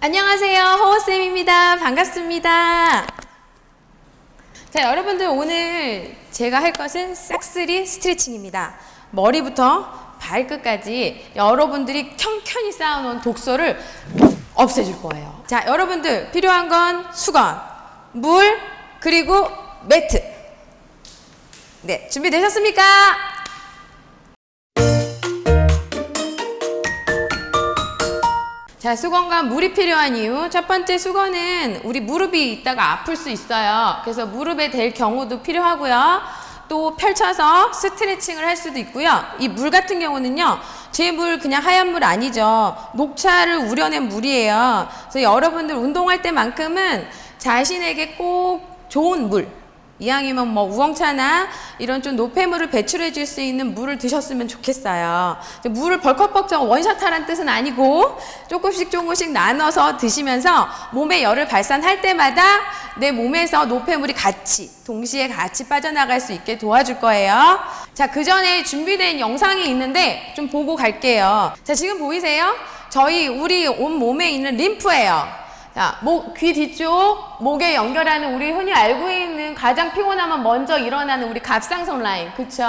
안녕하세요. 허호쌤입니다. 반갑습니다. 자, 여러분들 오늘 제가 할 것은 싹쓸이 스트레칭입니다. 머리부터 발끝까지 여러분들이 켜켜이 쌓아놓은 독소를 없애줄 거예요. 자, 여러분들 필요한 건 수건, 물, 그리고 매트. 네, 준비되셨습니까? 자, 수건과 물이 필요한 이유. 첫 번째, 수건은 우리 무릎이 있다가 아플 수 있어요. 그래서 무릎에 댈 경우도 필요하고요. 또 펼쳐서 스트레칭을 할 수도 있고요. 이 물 같은 경우는요, 제 물 그냥 하얀 물 아니죠. 녹차를 우려낸 물이에요. 그래서 여러분들 운동할 때만큼은 자신에게 꼭 좋은 물, 이왕이면 뭐 우엉차나 이런 좀 노폐물을 배출해 줄 수 있는 물을 드셨으면 좋겠어요. 물을 벌컥벌컥 원샷하라는 뜻은 아니고 조금씩 나눠서 드시면서 몸에 열을 발산할 때마다 내 몸에서 노폐물이 동시에 같이 빠져나갈 수 있게 도와줄 거예요. 자, 그 전에 준비된 영상이 있는데 좀 보고 갈게요. 자, 지금 보이세요? 우리 온 몸에 있는 림프예요. 자, 귀 뒤쪽, 목에 연결하는 우리 흔히 알고 있는 가장 피곤하면 먼저 일어나는 우리 갑상선 라인. 그쵸?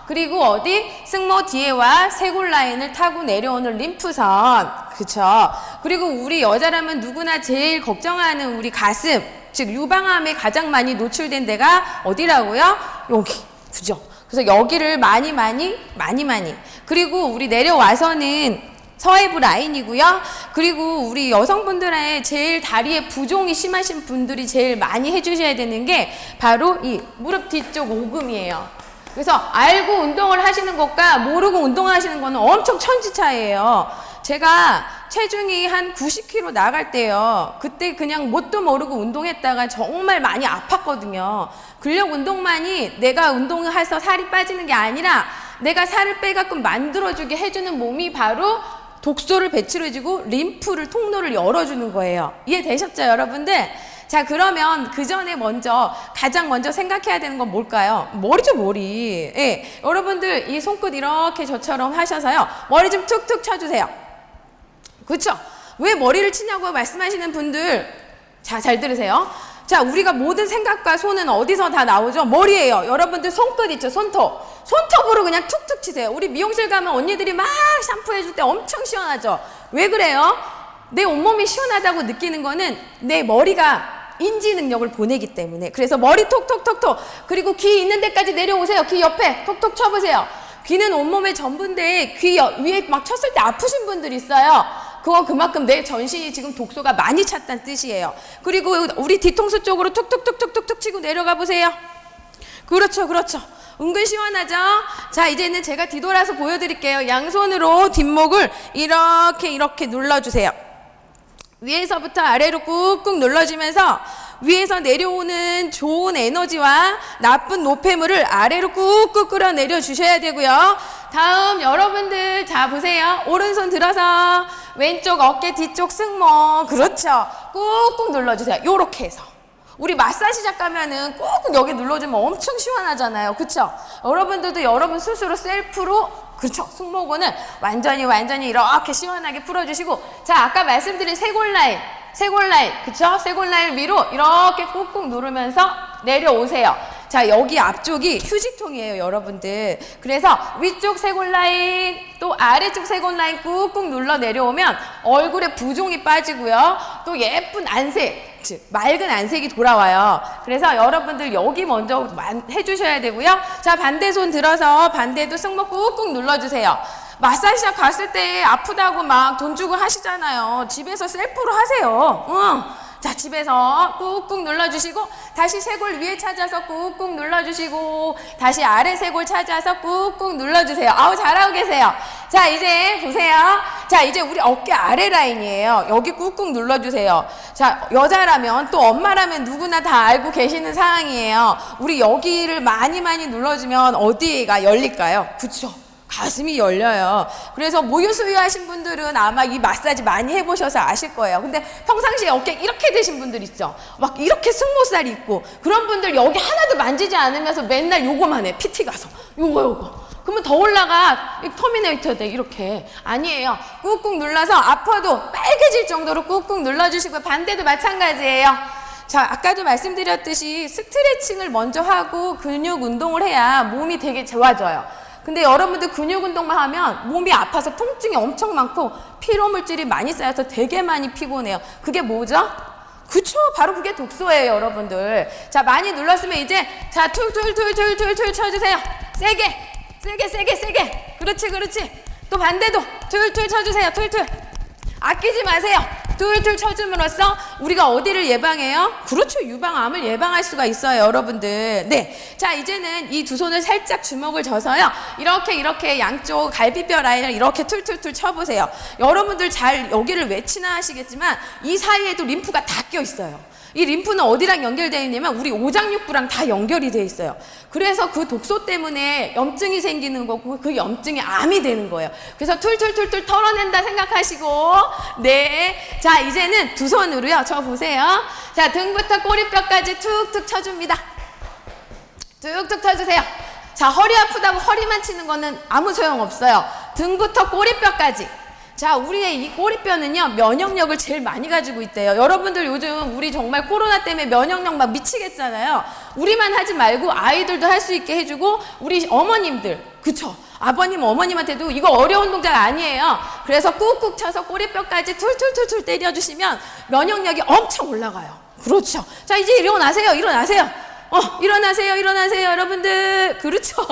그리고 어디? 승모 뒤에와 쇄골 라인을 타고 내려오는 림프선. 그쵸? 그리고 우리 여자라면 누구나 제일 걱정하는 우리 가슴. 즉, 유방암에 가장 많이 노출된 데가 어디라고요? 여기. 그죠? 그래서 여기를 많이. 그리고 우리 내려와서는 서해부 라인이고요. 그리고 우리 여성분들의 제일 다리에 부종이 심하신 분들이 제일 많이 해주셔야 되는 게 바로 이 무릎 뒤쪽 오금이에요. 그래서 알고 운동을 하시는 것과 모르고 운동하시는 거는 엄청 천지 차이예요. 제가 체중이 한 90kg 나갈 때요. 그때 그냥 뭣도 모르고 운동했다가 정말 많이 아팠거든요. 근력 운동만이 내가 운동해서 살이 빠지는 게 아니라 내가 살을 빼갖고 만들어주게 해주는 몸이 바로 독소를 배출해주고 림프를 통로를 열어주는 거예요. 이해되셨죠, 여러분들? 자, 그러면 그 전에 가장 먼저 생각해야 되는 건 뭘까요? 머리죠, 머리. 예, 여러분들 이 손끝 이렇게 저처럼 하셔서요. 머리 좀 툭툭 쳐주세요. 그렇죠? 왜 머리를 치냐고 말씀하시는 분들, 자, 잘 들으세요. 자, 우리가 모든 생각과 손은 어디서 다 나오죠? 머리예요. 여러분들 손끝 있죠? 손톱. 손톱으로 그냥 툭툭 치세요. 우리 미용실 가면 언니들이 막 샴푸해줄 때 엄청 시원하죠? 왜 그래요? 내 온몸이 시원하다고 느끼는 거는 내 머리가 인지 능력을 보내기 때문에. 그래서 머리 톡톡톡톡. 그리고 귀 있는 데까지 내려오세요. 귀 옆에 톡톡 쳐보세요. 귀는 온몸의 전부인데 귀 위에 막 쳤을 때 아프신 분들 있어요. 그건 그만큼 내 전신이 지금 독소가 많이 찼다는 뜻이에요. 그리고 우리 뒤통수 쪽으로 툭툭툭툭툭 치고 내려가 보세요. 그렇죠. 은근 시원하죠? 자, 이제는 제가 뒤돌아서 보여드릴게요. 양손으로 뒷목을 이렇게 눌러주세요. 위에서부터 아래로 꾹꾹 눌러주면서 위에서 내려오는 좋은 에너지와 나쁜 노폐물을 아래로 꾹꾹 끌어내려 주셔야 되고요. 다음 여러분들, 자, 보세요. 오른손 들어서 왼쪽 어깨 뒤쪽 승모. 그렇죠. 꾹꾹 눌러주세요. 요렇게 해서. 우리 마사지샵 가면은 꾹꾹 여기 눌러주면 엄청 시원하잖아요. 그쵸? 여러분들도 여러분 스스로 셀프로, 그렇죠? 승모근은 완전히 이렇게 시원하게 풀어주시고, 자, 아까 말씀드린 쇄골 라인, 그쵸? 쇄골 라인 위로 이렇게 꾹꾹 누르면서 내려오세요. 자, 여기 앞쪽이 휴지통이에요, 여러분들. 그래서 위쪽 쇄골 라인, 또 아래쪽 쇄골 라인 꾹꾹 눌러 내려오면 얼굴에 부종이 빠지고요. 또 예쁜 안색, 즉 맑은 안색이 돌아와요. 그래서 여러분들 여기 먼저 해주셔야 되고요. 자, 반대 손 들어서 반대도 승모 꾹꾹 눌러주세요. 마사지샵 갔을 때 아프다고 막 돈 주고 하시잖아요. 집에서 셀프로 하세요. 자, 집에서 꾹꾹 눌러주시고, 다시 쇄골 위에 찾아서 꾹꾹 눌러주시고, 다시 아래 쇄골 찾아서 꾹꾹 눌러주세요. 아우, 잘하고 계세요. 자, 이제 보세요. 자, 이제 우리 어깨 아래 라인이에요. 여기 꾹꾹 눌러주세요. 자, 여자라면 또 엄마라면 누구나 다 알고 계시는 사항이에요. 우리 여기를 많이 눌러주면 어디가 열릴까요? 그쵸? 가슴이 열려요. 그래서 모유 수유하신 분들은 아마 이 마사지 많이 해보셔서 아실 거예요. 근데 평상시에 어깨 이렇게 되신 분들 있죠. 막 이렇게 승모살이 있고 그런 분들 여기 하나도 만지지 않으면서 맨날 요거만 해. PT 가서 요거. 그러면 더 올라가. 터미네이터 돼. 이렇게. 아니에요. 꾹꾹 눌러서 아파도 빨개질 정도로 꾹꾹 눌러주시고 반대도 마찬가지예요. 자, 아까도 말씀드렸듯이 스트레칭을 먼저 하고 근육 운동을 해야 몸이 되게 좋아져요. 근데 여러분들 근육 운동만 하면 몸이 아파서 통증이 엄청 많고 피로 물질이 많이 쌓여서 되게 많이 피곤해요. 그게 뭐죠? 그쵸, 바로 그게 독소예요, 여러분들. 자, 많이 눌렀으면 이제 자, 툴툴툴툴툴툴 쳐주세요. 세게. 그렇지. 또 반대도 툴툴 쳐주세요. 툴툴. 아끼지 마세요. 툴툴 쳐줌으로써 우리가 어디를 예방해요? 그렇죠. 유방암을 예방할 수가 있어요, 여러분들. 네. 자, 이제는 이 두 손을 살짝 주먹을 져서요. 이렇게 양쪽 갈비뼈 라인을 이렇게 툴툴툴 쳐보세요. 여러분들 잘 여기를 왜 치나 하시겠지만 이 사이에도 림프가 다 껴 있어요. 이 림프는 어디랑 연결되어 있냐면 우리 오장육부랑 다 연결이 되어 있어요. 그래서 그 독소 때문에 염증이 생기는 거고 그 염증이 암이 되는 거예요. 그래서 툴툴툴툴 털어낸다 생각하시고 네. 자, 이제는 두 손으로요. 저 보세요. 자, 등부터 꼬리뼈까지 툭툭 쳐줍니다. 툭툭 쳐주세요. 자, 허리 아프다고 허리만 치는 거는 아무 소용 없어요. 등부터 꼬리뼈까지. 자, 우리의 이 꼬리뼈는요, 면역력을 제일 많이 가지고 있대요. 여러분들 요즘 우리 정말 코로나 때문에 면역력 막 미치겠잖아요. 우리만 하지 말고 아이들도 할 수 있게 해주고, 우리 어머님들, 그쵸? 아버님, 어머님한테도 이거 어려운 동작 아니에요. 그래서 꾹꾹 쳐서 꼬리뼈까지 툴툴툴툴 때려주시면 면역력이 엄청 올라가요. 그렇죠. 자, 이제 일어나세요. 일어나세요, 여러분들. 그렇죠.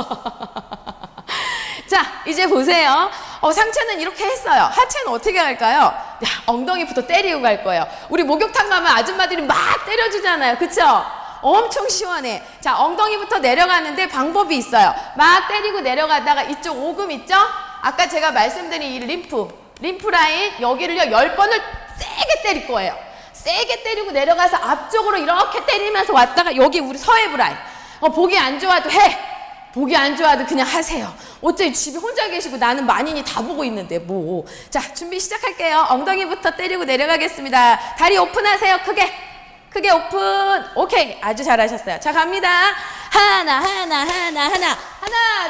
자, 이제 보세요. 상체는 이렇게 했어요. 하체는 어떻게 할까요? 야, 엉덩이부터 때리고 갈 거예요. 우리 목욕탕 가면 아줌마들이 막 때려주잖아요. 그쵸? 엄청 시원해. 자, 엉덩이부터 내려가는데 방법이 있어요. 막 때리고 내려가다가 이쪽 오금 있죠? 아까 제가 말씀드린 이 림프 라인 여기를요 10번을 세게 때릴 거예요. 세게 때리고 내려가서 앞쪽으로 이렇게 때리면서 왔다가 여기 우리 서해부 라인. 보기 안 좋아도 해. 보기 안 좋아도 그냥 하세요. 어째 집에 혼자 계시고 나는 만인이 다 보고 있는데 뭐. 자, 준비 시작할게요. 엉덩이부터 때리고 내려가겠습니다. 다리 오픈하세요. 크게 오픈. 오케이, 아주 잘하셨어요. 자, 갑니다. 하나,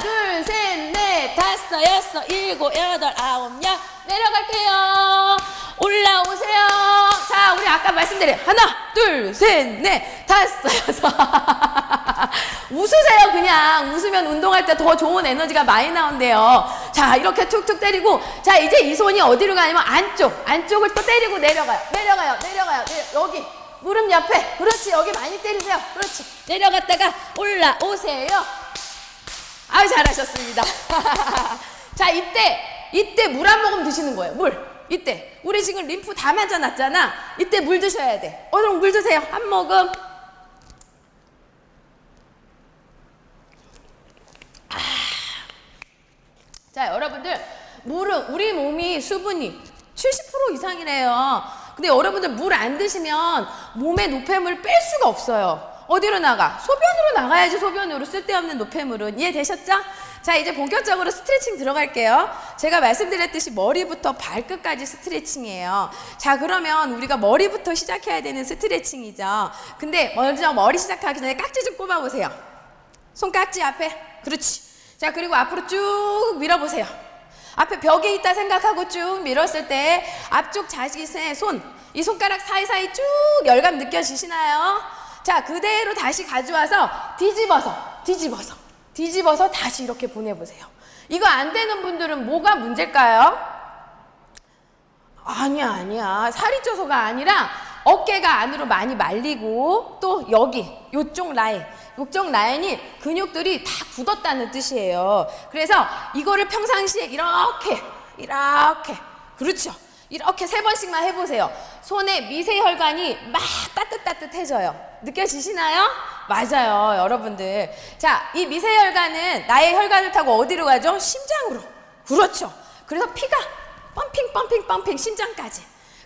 둘, 셋, 넷, 다섯, 여섯, 일곱, 여덟, 아홉, 열. 내려갈게요. 올라오세요. 자, 우리 아까 말씀드린 하나, 둘, 셋, 넷, 다섯, 여섯. 웃으세요. 그냥 웃으면 운동할 때 더 좋은 에너지가 많이 나온대요. 자, 이렇게 툭툭 때리고, 자, 이제 이 손이 어디로 가냐면 안쪽을 또 때리고 내려가요. 여기 무릎 옆에. 그렇지. 여기 많이 때리세요. 그렇지. 내려갔다가 올라오세요. 아유, 잘하셨습니다. 자, 이때 물 한 모금 드시는 거예요. 이때 우리 지금 림프 다 맞아놨잖아. 이때 물 드셔야 돼. 그럼 물 드세요. 한 모금. 자, 여러분들, 물은 우리 몸이 수분이 70% 이상이래요. 근데 여러분들 물 안 드시면 몸에 노폐물 뺄 수가 없어요. 어디로 나가? 소변으로 나가야지. 소변으로. 쓸데없는 노폐물은. 이해되셨죠? 자, 이제 본격적으로 스트레칭 들어갈게요. 제가 말씀드렸듯이 머리부터 발끝까지 스트레칭이에요. 자, 그러면 우리가 머리부터 시작해야 되는 스트레칭이죠. 근데 먼저 머리 시작하기 전에 깍지 좀 꼽아보세요. 손깍지 앞에. 그렇지. 자, 그리고 앞으로 쭉 밀어보세요. 앞에 벽에 있다 생각하고 쭉 밀었을 때 앞쪽 자식의 이 손가락 사이사이 쭉 열감 느껴지시나요? 자, 그대로 다시 가져와서 뒤집어서 다시 이렇게 보내보세요. 이거 안 되는 분들은 뭐가 문제일까요? 아니야. 살이 쪄서가 아니라 어깨가 안으로 많이 말리고 또 요쪽 라인이 근육들이 다 굳었다는 뜻이에요. 그래서 이거를 평상시에 이렇게 그렇죠. 이렇게 3번씩만 해보세요. 손에 미세혈관이 막 따뜻해져요. 느껴지시나요? 맞아요, 여러분들. 자, 이 미세혈관은 나의 혈관을 타고 어디로 가죠? 심장으로. 그렇죠. 그래서 피가 펌핑 심장까지.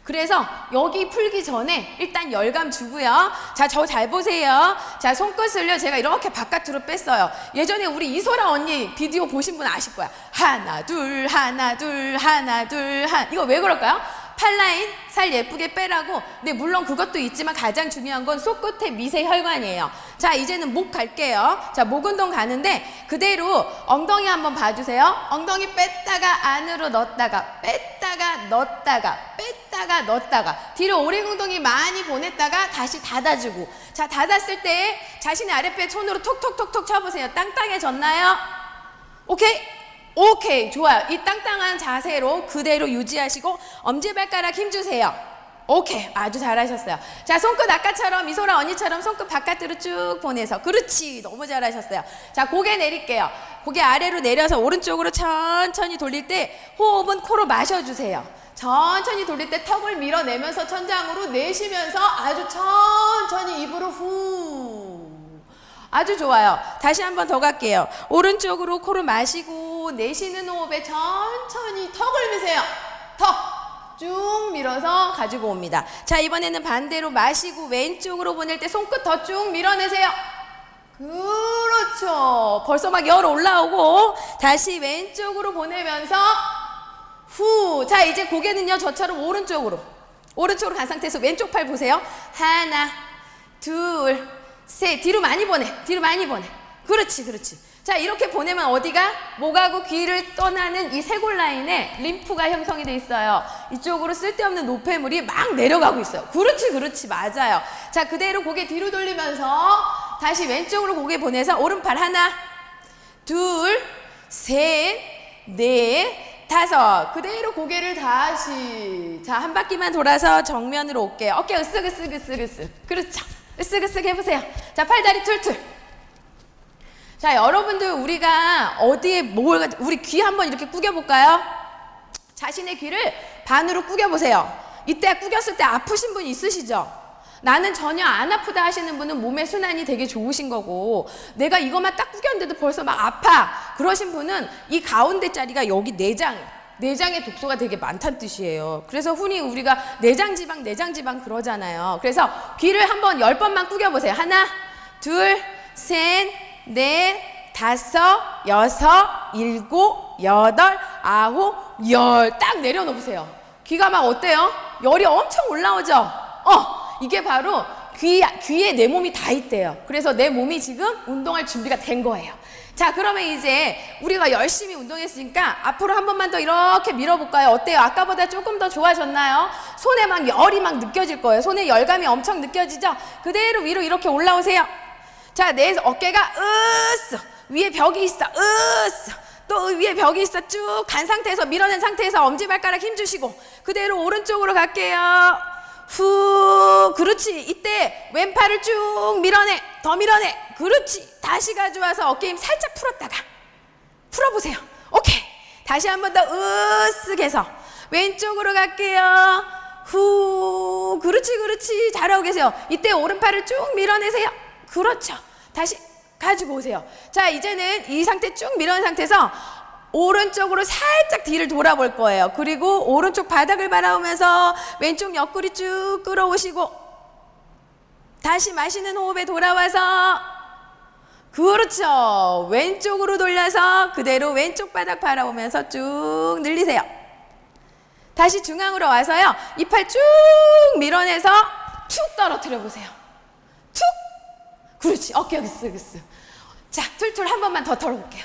그래서 여기 풀기 전에 일단 열감 주고요. 자, 저 잘 보세요. 자, 손끝을요 제가 이렇게 바깥으로 뺐어요. 예전에 우리 이소라 언니 비디오 보신 분 아실 거야. 하나 둘 하나 둘 하나 둘 이거 왜 그럴까요? 팔라인 살 예쁘게 빼라고. 근데 물론 그것도 있지만 가장 중요한 건 손끝의 미세 혈관이에요. 자, 이제는 목 갈게요. 자, 목 운동 가는데 그대로 엉덩이 한번 봐주세요. 엉덩이 뺐다가 안으로 넣었다가 뺐다가 넣었다가 뺐다가 넣었다가 뒤로 오리궁둥이 많이 보냈다가 다시 닫아주고. 자, 닫았을 때 자신의 아랫배 손으로 톡톡톡톡 쳐보세요. 땅땅해졌나요? 오케이? 오케이, 좋아요. 이 땅땅한 자세로 그대로 유지하시고 엄지발가락 힘주세요. 오케이, 아주 잘하셨어요. 자, 손끝 아까처럼 이소라 언니처럼 손끝 바깥으로 쭉 보내서. 그렇지, 너무 잘하셨어요. 자, 고개 내릴게요. 고개 아래로 내려서 오른쪽으로 천천히 돌릴 때 호흡은 코로 마셔주세요. 천천히 돌릴 때 턱을 밀어내면서 천장으로 내쉬면서 아주 천천히 입으로 후. 아주 좋아요. 다시 한 번 더 갈게요. 오른쪽으로 코로 마시고 내쉬는 호흡에 천천히 턱을 미세요. 턱 쭉 밀어서 가지고 옵니다. 자, 이번에는 반대로 마시고 왼쪽으로 보낼 때 손끝 더 쭉 밀어내세요. 그렇죠. 벌써 막 열 올라오고 다시 왼쪽으로 보내면서 후. 자, 이제 고개는요 저처럼 오른쪽으로 간 상태에서 왼쪽 팔 보세요. 하나 둘 셋. 뒤로 많이 보내. 그렇지. 자, 이렇게 보내면 어디가? 목하고 귀를 떠나는 이 쇄골 라인에 림프가 형성이 돼 있어요. 이쪽으로 쓸데없는 노폐물이 막 내려가고 있어요. 그렇지, 맞아요. 자, 그대로 고개 뒤로 돌리면서 다시 왼쪽으로 고개 보내서 오른팔 하나 둘 셋 넷 다섯. 그대로 고개를 다시. 자, 한 바퀴만 돌아서 정면으로 올게요. 어깨 으쓱. 그렇죠. 으쓱 해보세요. 자, 팔다리 툴툴. 자, 여러분들 우리가 어디에 우리 귀 한번 이렇게 구겨볼까요? 자신의 귀를 반으로 구겨보세요. 이때 구겼을 때 아프신 분 있으시죠? 나는 전혀 안 아프다 하시는 분은 몸의 순환이 되게 좋으신 거고, 내가 이것만 딱 구겼는데도 벌써 막 아파 그러신 분은 이 가운데 자리가 여기 내장의 독소가 되게 많다는 뜻이에요. 그래서 흔히 우리가 내장지방 그러잖아요. 그래서 귀를 한번 10번만 구겨보세요. 하나 둘 셋 넷 다섯 여섯 일곱 여덟 아홉 열. 딱 내려놓으세요. 귀가 막 어때요? 열이 엄청 올라오죠? 이게 바로 귀에 내 몸이 다 있대요. 그래서 내 몸이 지금 운동할 준비가 된 거예요. 자, 그러면 이제 우리가 열심히 운동했으니까 앞으로 한 번만 더 이렇게 밀어볼까요? 어때요? 아까보다 조금 더 좋아졌나요? 손에 막 열이 막 느껴질 거예요. 손에 열감이 엄청 느껴지죠? 그대로 위로 이렇게 올라오세요. 자, 내 어깨가 위에 벽이 있어. 또 위에 벽이 있어. 쭉 간 상태에서 밀어낸 상태에서 엄지발가락 힘주시고 그대로 오른쪽으로 갈게요. 후. 그렇지. 이때 왼팔을 쭉 밀어내. 더 밀어내. 그렇지. 다시 가져와서 어깨 힘 살짝 풀어보세요. 오케이. 다시 한 번 더 으쓱 해서 왼쪽으로 갈게요. 후. 그렇지. 잘하고 계세요. 이때 오른팔을 쭉 밀어내세요. 그렇죠. 다시 가지고 오세요. 자, 이제는 이 상태 쭉 밀어낸 상태에서 오른쪽으로 살짝 뒤를 돌아볼 거예요. 그리고 오른쪽 바닥을 바라보면서 왼쪽 옆구리 쭉 끌어오시고 다시 마시는 호흡에 돌아와서 그렇죠. 왼쪽으로 돌려서 그대로 왼쪽 바닥 바라보면서 쭉 늘리세요. 다시 중앙으로 와서요. 이 팔 쭉 밀어내서 툭 떨어뜨려 보세요. 툭. 그렇지. 어깨 으쓱. 자, 툴툴 한 번만 더 털어볼게요.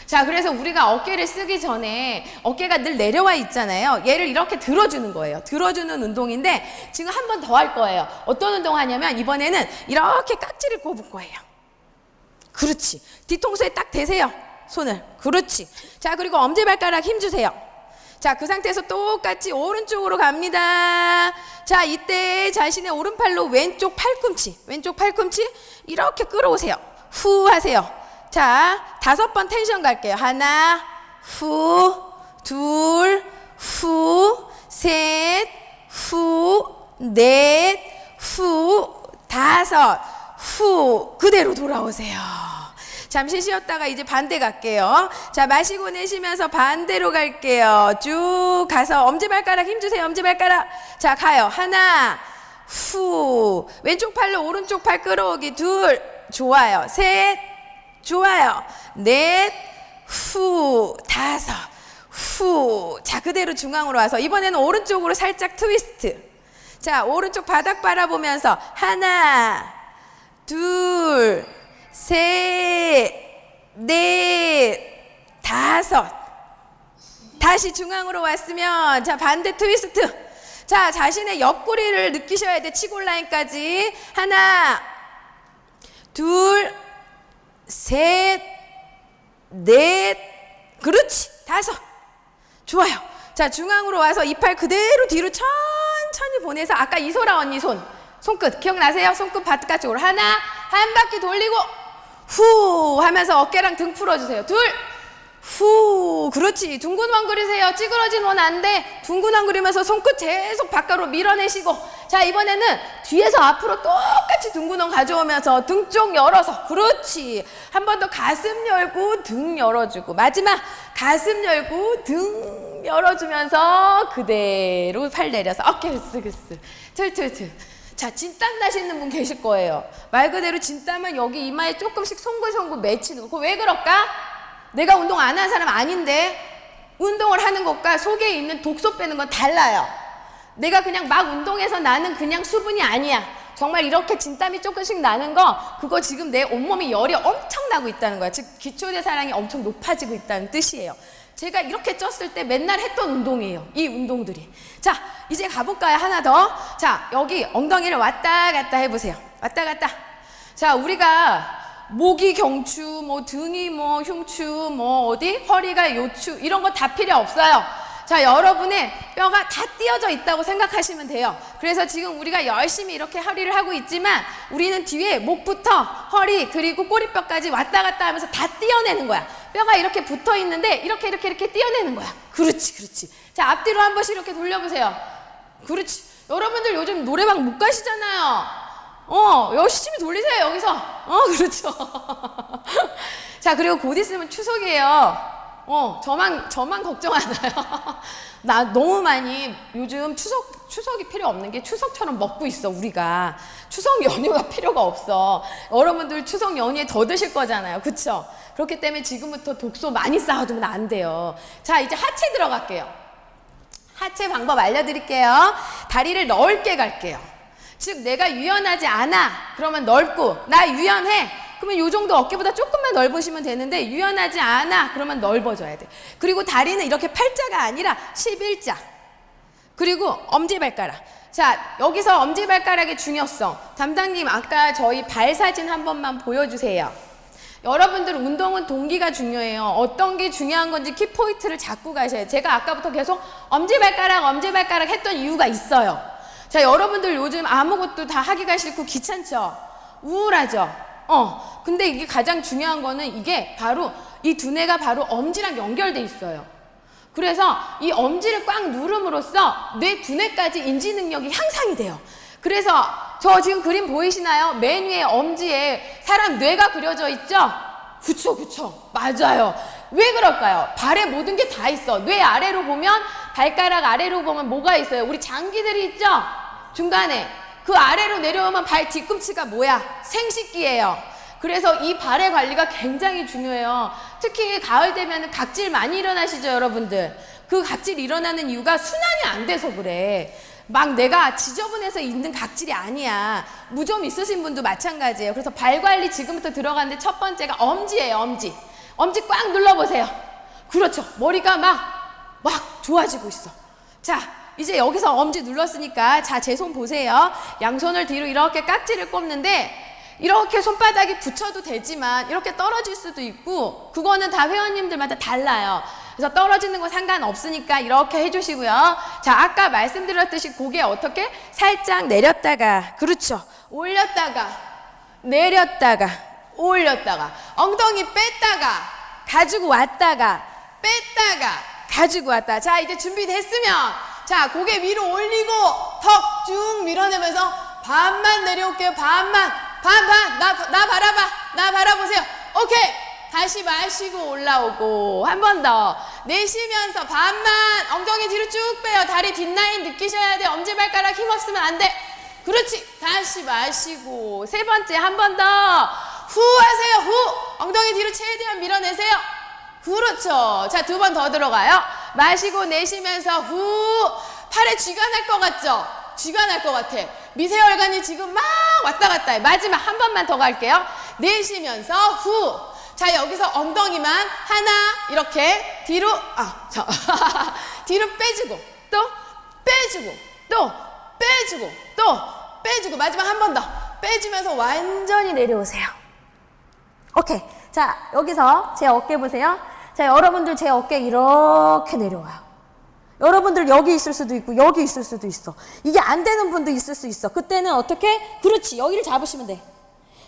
자, 그래서 우리가 어깨를 쓰기 전에 어깨가 늘 내려와 있잖아요. 얘를 이렇게 들어주는 거예요. 들어주는 운동인데 지금 한 번 더 할 거예요. 어떤 운동 하냐면 이번에는 이렇게 깍지를 꼽을 거예요. 그렇지. 뒤통수에 딱 대세요. 손을. 그렇지. 자, 그리고 엄지발가락 힘주세요. 자, 그 상태에서 똑같이 오른쪽으로 갑니다. 자, 이때 자신의 오른팔로 왼쪽 팔꿈치 이렇게 끌어오세요. 후 하세요. 자, 5번 텐션 갈게요. 하나, 후, 둘, 후, 셋, 후, 넷, 후, 다섯, 후. 그대로 돌아오세요. 자, 잠시 쉬었다가 이제 반대 갈게요. 자, 마시고 내쉬면서 반대로 갈게요. 쭉 가서 엄지발가락 힘주세요. 엄지발가락. 자, 가요. 하나, 후. 왼쪽 팔로 오른쪽 팔 끌어오기. 둘, 좋아요. 셋, 좋아요. 넷, 후. 다섯, 후. 자, 그대로 중앙으로 와서 이번에는 오른쪽으로 살짝 트위스트. 자, 오른쪽 바닥 바라보면서 하나, 둘, 셋, 넷, 다섯. 다시 중앙으로 왔으면 자, 반대 트위스트. 자, 자신의 옆구리를 느끼셔야 돼. 치골라인까지. 하나, 둘, 셋, 넷, 그렇지. 다섯. 좋아요. 자, 중앙으로 와서 이 팔 그대로 뒤로 천천히 보내서 아까 이소라 언니 손끝 기억나세요? 손끝 바깥쪽으로 하나, 한 바퀴 돌리고 후 하면서 어깨랑 등 풀어주세요. 둘, 후. 그렇지. 둥근 원 그리세요. 찌그러진 원 안 돼. 둥근 원 그리면서 손끝 계속 바깥으로 밀어내시고. 자, 이번에는 뒤에서 앞으로 똑같이 둥근 원 가져오면서 등 쪽 열어서. 그렇지. 한 번 더 가슴 열고 등 열어주고. 마지막 가슴 열고 등 열어주면서 그대로 팔 내려서 어깨 으쓱으쓱 틀틀틀. 자, 진땀 나시는 분 계실 거예요. 말 그대로 진땀은 여기 이마에 조금씩 송글송글 맺히는 거. 그거 왜 그럴까? 내가 운동 안 한 사람 아닌데 운동을 하는 것과 속에 있는 독소 빼는 건 달라요. 내가 그냥 막 운동해서 나는 그냥 수분이 아니야. 정말 이렇게 진땀이 조금씩 나는 거, 그거 지금 내 온몸이 열이 엄청 나고 있다는 거야. 즉 기초대사량이 엄청 높아지고 있다는 뜻이에요. 제가 이렇게 쪘을 때 맨날 했던 운동이에요. 이 운동들이. 자, 이제 가볼까요? 하나 더. 자, 여기 엉덩이를 왔다 갔다 해보세요. 왔다 갔다. 자, 우리가 목이 경추, 뭐 등이 뭐 흉추, 뭐 어디 허리가 요추 이런 거 다 필요 없어요. 자, 여러분의 뼈가 다 띄어져 있다고 생각하시면 돼요. 그래서 지금 우리가 열심히 이렇게 허리를 하고 있지만 우리는 뒤에 목부터 허리 그리고 꼬리뼈까지 왔다 갔다 하면서 다 띄어내는 거야. 뼈가 이렇게 붙어 있는데 이렇게 띄어내는 거야. 그렇지, 그렇지. 자, 앞뒤로 한 번씩 이렇게 돌려보세요. 그렇지. 여러분들 요즘 노래방 못 가시잖아요. 열심히 돌리세요, 여기서. 그렇죠. 자, 그리고 곧 있으면 추석이에요. 저만 걱정 안 해요. 나 너무 많이 요즘 추석이 필요 없는 게 추석처럼 먹고 있어, 우리가. 추석 연휴가 필요가 없어. 여러분들 추석 연휴에 더 드실 거잖아요. 그쵸? 그렇기 때문에 지금부터 독소 많이 쌓아두면 안 돼요. 자, 이제 하체 들어갈게요. 하체 방법 알려드릴게요. 다리를 넓게 갈게요. 즉 내가 유연하지 않아 그러면 넓고, 나 유연해 그러면 요 정도 어깨보다 조금만 넓으시면 되는데, 유연하지 않아 그러면 넓어져야 돼. 그리고 다리는 이렇게 팔자가 아니라 11자. 그리고 엄지발가락. 자, 여기서 엄지발가락의 중요성, 담당님 아까 저희 발 사진 한 번만 보여주세요. 여러분들 운동은 동기가 중요해요. 어떤 게 중요한 건지 키포인트를 잡고 가셔야. 제가 아까부터 계속 엄지발가락 했던 이유가 있어요. 자, 여러분들 요즘 아무것도 다 하기가 싫고 귀찮죠? 우울하죠? 근데 이게 가장 중요한 거는 이게 바로 이 두뇌가 바로 엄지랑 연결돼 있어요. 그래서 이 엄지를 꽉 누름으로써 뇌 두뇌까지 인지 능력이 향상이 돼요. 그래서 저 지금 그림 보이시나요? 맨 위에 엄지에 사람 뇌가 그려져 있죠? 그쵸. 맞아요. 왜 그럴까요? 발에 모든 게 다 있어. 뇌 아래로 보면, 발가락 아래로 보면 뭐가 있어요? 우리 장기들이 있죠? 중간에. 그 아래로 내려오면 발 뒤꿈치가 뭐야? 생식기예요. 그래서 이 발의 관리가 굉장히 중요해요. 특히 가을 되면 각질 많이 일어나시죠, 여러분들? 그 각질 일어나는 이유가 순환이 안 돼서 그래. 막 내가 지저분해서 있는 각질이 아니야. 무좀 있으신 분도 마찬가지예요. 그래서 발 관리 지금부터 들어가는데 첫 번째가 엄지예요, 엄지. 엄지 꽉 눌러보세요. 그렇죠. 머리가 막 좋아지고 있어. 자, 이제 여기서 엄지 눌렀으니까, 자, 제 손 보세요. 양손을 뒤로 이렇게 깍지를 꼽는데, 이렇게 손바닥이 붙여도 되지만 이렇게 떨어질 수도 있고, 그거는 다 회원님들마다 달라요. 그래서 떨어지는 거 상관없으니까 이렇게 해주시고요. 자, 아까 말씀드렸듯이 고개 어떻게? 살짝 내렸다가, 그렇죠. 올렸다가, 내렸다가, 올렸다가, 엉덩이 뺐다가, 가지고 왔다가, 뺐다가, 가지고 왔다. 자, 이제 준비됐으면, 자, 고개 위로 올리고 턱 쭉 밀어내면서 반만 내려올게요. 반만. 나 바라봐. 나 바라보세요. 오케이. 다시 마시고 올라오고. 한 번 더. 내쉬면서 반만 엉덩이 뒤로 쭉 빼요. 다리 뒷라인 느끼셔야 돼. 엄지발가락 힘없으면 안 돼. 그렇지. 다시 마시고. 세 번째 한 번 더. 후 하세요. 후. 엉덩이 뒤로 최대한 밀어내세요. 그렇죠. 자, 두 번 더 들어가요. 마시고 내쉬면서 후. 팔에 쥐가 날 것 같죠? 쥐가 날 것 같아. 미세혈관이 지금 막 왔다 갔다 해. 마지막 한 번만 더 갈게요. 내쉬면서 후. 자, 여기서 엉덩이만 하나 이렇게 뒤로 뒤로 빼주고 또 빼주고 또 빼주고 또 빼주고 마지막 한 번 더 빼주면서 완전히 내려오세요. 오케이. 자, 여기서 제 어깨 보세요. 자, 여러분들 제 어깨 이렇게 내려와요. 여러분들 여기 있을 수도 있고 여기 있을 수도 있어. 이게 안 되는 분도 있을 수 있어. 그때는 어떻게? 그렇지. 여기를 잡으시면 돼.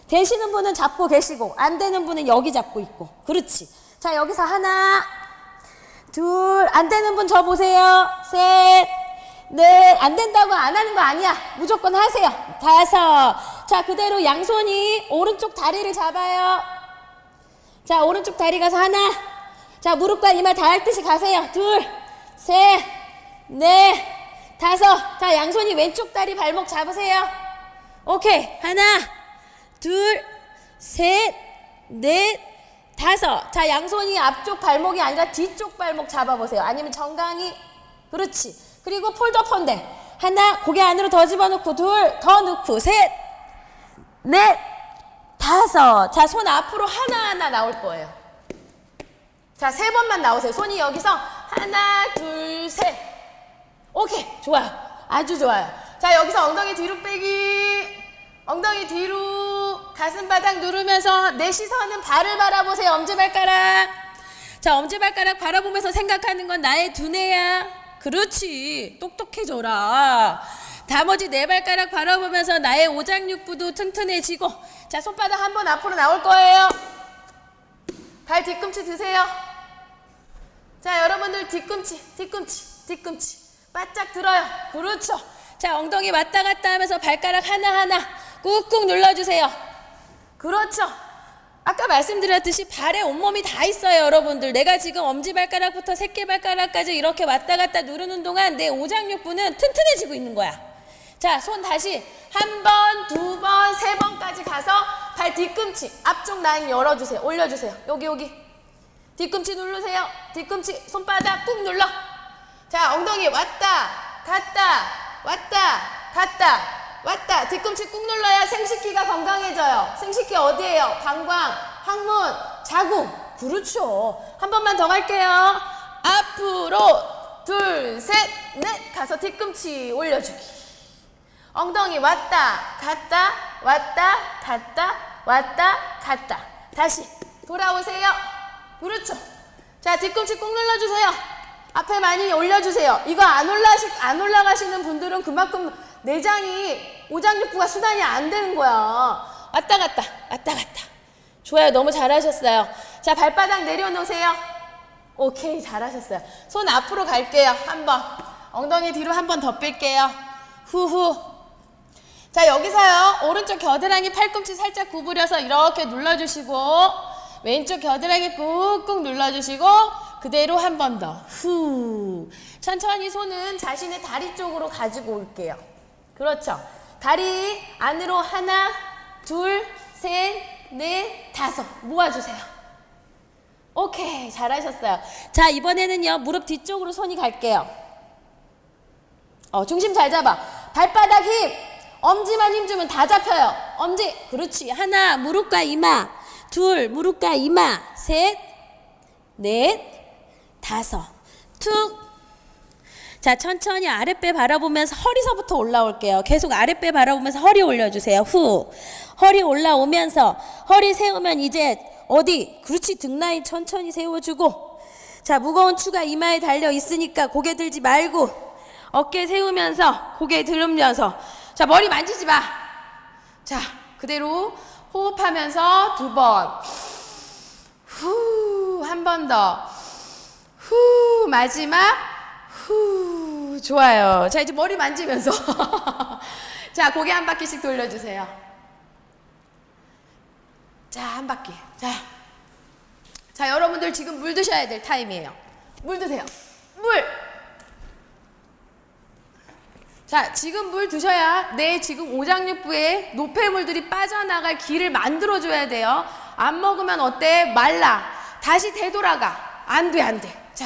되시는 분은 잡고 계시고 안 되는 분은 여기 잡고 있고. 그렇지. 자, 여기서 하나 둘. 안 되는 분 저 보세요. 셋 넷. 안 된다고 안 하는 거 아니야. 무조건 하세요. 다섯. 자, 그대로 양손이 오른쪽 다리를 잡아요. 자, 오른쪽 다리 가서 하나. 자, 무릎과 이마 닿을 듯이 가세요. 둘 셋, 넷, 다섯. 자, 양손이 왼쪽 다리 발목 잡으세요. 오케이. 하나, 둘, 셋, 넷, 다섯. 자, 양손이 앞쪽 발목이 아니라 뒤쪽 발목 잡아보세요. 아니면 정강이. 그렇지. 그리고 폴더펀데. 하나, 고개 안으로 더 집어넣고, 둘, 더 넣고, 셋, 넷, 다섯. 자, 손 앞으로 하나하나 나올 거예요. 자, 세 번만 나오세요. 손이 여기서 하나, 둘, 셋. 오케이. 좋아요. 아주 좋아요. 자, 여기서 엉덩이 뒤로 빼기. 엉덩이 뒤로 가슴바닥 누르면서 내 시선은 발을 바라보세요. 엄지발가락. 자, 엄지발가락 바라보면서 생각하는 건 나의 두뇌야. 그렇지. 똑똑해져라. 나머지 네 발가락 바라보면서 나의 오장육부도 튼튼해지고. 자, 손바닥 한 번 앞으로 나올 거예요. 발 뒤꿈치 드세요. 자, 여러분들 뒤꿈치 바짝 들어요. 그렇죠. 자, 엉덩이 왔다 갔다 하면서 발가락 하나하나 꾹꾹 눌러주세요. 그렇죠. 아까 말씀드렸듯이 발에 온몸이 다 있어요, 여러분들. 내가 지금 엄지발가락부터 새끼발가락까지 이렇게 왔다 갔다 누르는 동안 내 오장육부는 튼튼해지고 있는 거야. 자, 손 다시 한 번, 두 번, 세 번까지 가서 발 뒤꿈치 앞쪽 라인 열어주세요. 올려주세요. 여기. 뒤꿈치 누르세요. 뒤꿈치 손바닥 꾹 눌러. 자, 엉덩이 왔다 갔다 왔다 갔다 왔다. 뒤꿈치 꾹 눌러야 생식기가 건강해져요. 생식기 어디예요? 방광, 항문, 자궁. 그렇죠. 한 번만 더 갈게요. 앞으로 둘, 셋, 넷 가서 뒤꿈치 올려주기. 엉덩이 왔다 갔다 왔다 갔다 왔다 갔다. 다시 돌아오세요. 그렇죠. 자, 뒤꿈치 꾹 눌러주세요. 앞에 많이 올려주세요. 이거 안 올라가시는 분들은 그만큼 내장이 오장육부가 순환이 안 되는 거야. 왔다 갔다 왔다 갔다. 좋아요. 너무 잘하셨어요. 자, 발바닥 내려놓으세요. 오케이. 잘하셨어요. 손 앞으로 갈게요. 한 번. 엉덩이 뒤로 한 번 더 뺄게요. 후후. 자, 여기서요. 오른쪽 겨드랑이 팔꿈치 살짝 구부려서 이렇게 눌러주시고 왼쪽 겨드랑이 꾹꾹 눌러주시고 그대로 한 번 더. 후. 천천히 손은 자신의 다리 쪽으로 가지고 올게요. 그렇죠. 다리 안으로 하나, 둘, 셋, 넷, 다섯. 모아주세요. 오케이. 잘하셨어요. 자, 이번에는요. 무릎 뒤쪽으로 손이 갈게요. 중심 잘 잡아. 발바닥 힘. 엄지만 힘주면 다 잡혀요. 엄지. 그렇지. 하나, 무릎과 이마. 둘, 무릎과 이마. 셋, 넷, 다섯. 툭. 자, 천천히 아랫배 바라보면서 허리서부터 올라올게요. 계속 아랫배 바라보면서 허리 올려주세요. 후. 허리 올라오면서 허리 세우면 이제 어디? 그렇지. 등 라인 천천히 세워주고. 자, 무거운 추가 이마에 달려 있으니까 고개 들지 말고 어깨 세우면서 고개 들으면서. 자, 머리 만지지 마. 자, 그대로 호흡하면서 두 번. 후. 한 번 더. 후. 마지막. 후. 좋아요. 자, 이제 머리 만지면서. 자, 고개 한 바퀴씩 돌려주세요. 자, 한 바퀴. 자, 자, 여러분들 지금 물 드셔야 될 타임이에요. 물 드세요. 물! 자, 지금 물 드셔야 내 지금 오장육부에 노폐물들이 빠져나갈 길을 만들어줘야 돼요. 안 먹으면 어때? 말라. 다시 되돌아가. 안 돼, 안 돼. 자,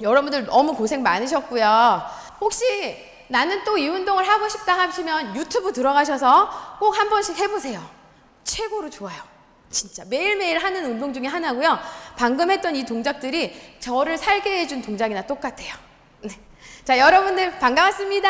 여러분들 너무 고생 많으셨고요. 혹시 나는 또 이 운동을 하고 싶다 하시면 유튜브 들어가셔서 꼭 한 번씩 해보세요. 최고로 좋아요. 진짜 매일매일 하는 운동 중에 하나고요. 방금 했던 이 동작들이 저를 살게 해준 동작이나 똑같아요. 네. 자, 여러분들 반가웠습니다.